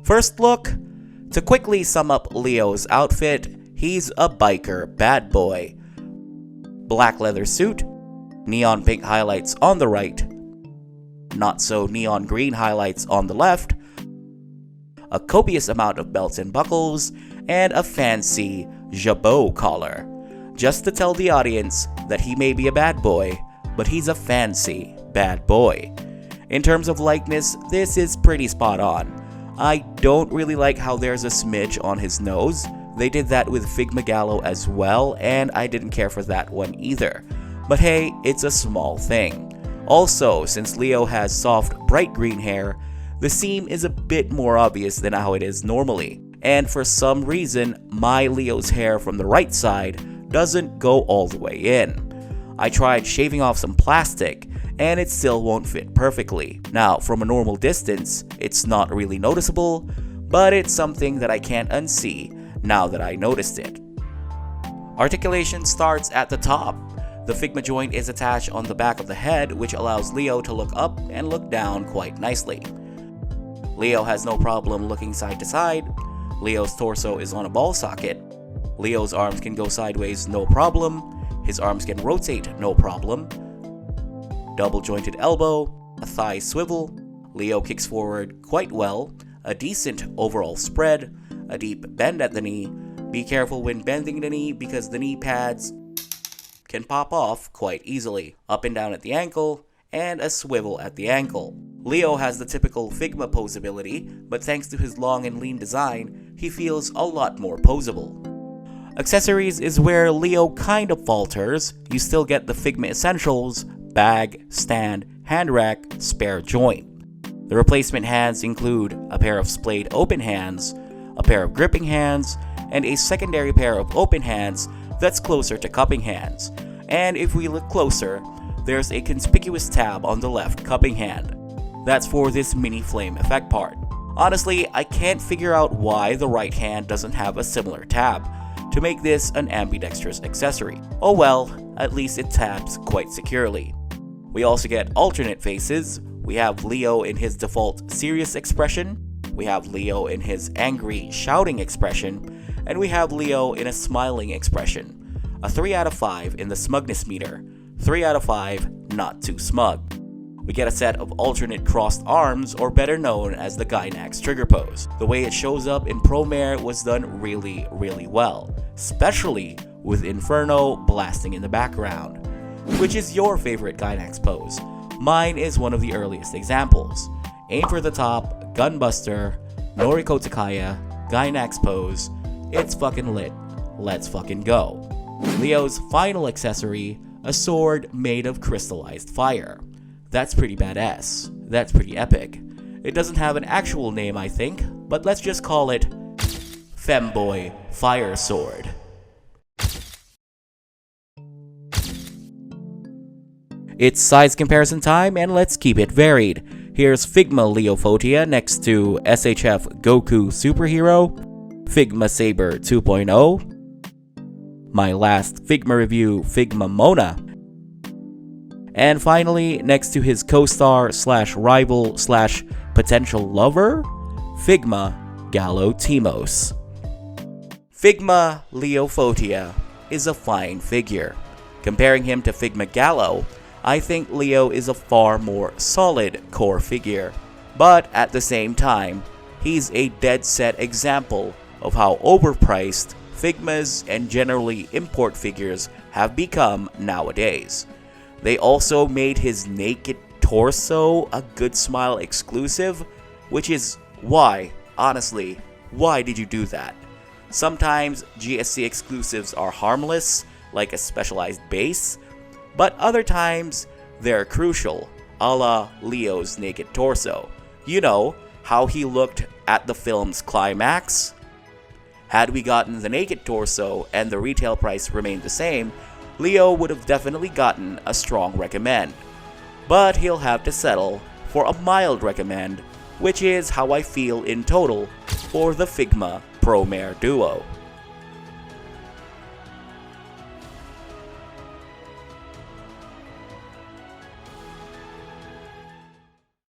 First look, to quickly sum up Leo's outfit, he's a biker bad boy. Black leather suit, neon pink highlights on the right, not so neon green highlights on the left, a copious amount of belts and buckles, and a fancy jabot collar. Just to tell the audience that he may be a bad boy, but he's a fancy bad boy. In terms of likeness, this is pretty spot on. I don't really like how there's a smidge on his nose. They did that with Figma Gallo as well, and I didn't care for that one either. But hey, it's a small thing. Also, since Leo has soft, bright green hair, the seam is a bit more obvious than how it is normally. And for some reason, my Leo's hair from the right side doesn't go all the way in. I tried shaving off some plastic, and it still won't fit perfectly. Now, from a normal distance, it's not really noticeable, but it's something that I can't unsee now that I noticed it. Articulation starts at the top. The Figma joint is attached on the back of the head, which allows Leo to look up and look down quite nicely. Leo has no problem looking side to side. Leo's torso is on a ball socket. Leo's arms can go sideways, no problem. His arms can rotate, no problem. Double jointed elbow, a thigh swivel. Leo kicks forward quite well, a decent overall spread, a deep bend at the knee. Be careful when bending the knee because the knee pads can pop off quite easily. Up and down at the ankle, and a swivel at the ankle. Leo has the typical Figma posability, but thanks to his long and lean design, he feels a lot more posable. Accessories is where Leo kind of falters. You still get the Figma essentials: bag, stand, hand rack, spare joint. The replacement hands include a pair of splayed open hands, a pair of gripping hands, and a secondary pair of open hands that's closer to cupping hands. And if we look closer, there's a conspicuous tab on the left cupping hand. That's for this mini flame effect part. Honestly, I can't figure out why the right hand doesn't have a similar tab to make this an ambidextrous accessory. Oh well, at least it tabs quite securely. We also get alternate faces. We have Leo in his default serious expression, we have Leo in his angry shouting expression, and we have Leo in a smiling expression. A 3 out of 5 in the smugness meter, 3 out of 5 not too smug. We get a set of alternate crossed arms, or better known as the Gynax trigger pose. The way it shows up in Promare was done really well, especially with Inferno blasting in the background. Which is your favorite Gynax pose? Mine is one of the earliest examples. Aim for the top, Gunbuster, Noriko Takaya, Gynax pose. It's fucking lit. Let's fucking go. Leo's final accessory, a sword made of crystallized fire. That's pretty badass. That's pretty epic. It doesn't have an actual name, I think, but let's just call it Femboy Fire Sword. It's size comparison time, and let's keep it varied. Here's Figma LIO FOTIA next to SHF Goku Superhero, Figma Saber 2.0, my last Figma review, Figma Mona, and finally, next to his co-star / rival / potential lover, Figma Gallo Timos. Figma LIO FOTIA is a fine figure. Comparing him to Figma Gallo, I think Leo is a far more solid core figure. But at the same time, he's a dead set example of how overpriced Figmas and generally import figures have become nowadays. They also made his naked torso a Good Smile exclusive, which is why, honestly, why did you do that? Sometimes GSC exclusives are harmless, like a specialized base, but other times they're crucial, a la Leo's naked torso. You know, how he looked at the film's climax? Had we gotten the naked torso and the retail price remained the same, Leo would have definitely gotten a strong recommend. But he'll have to settle for a mild recommend, which is how I feel in total for the Figma Promare duo.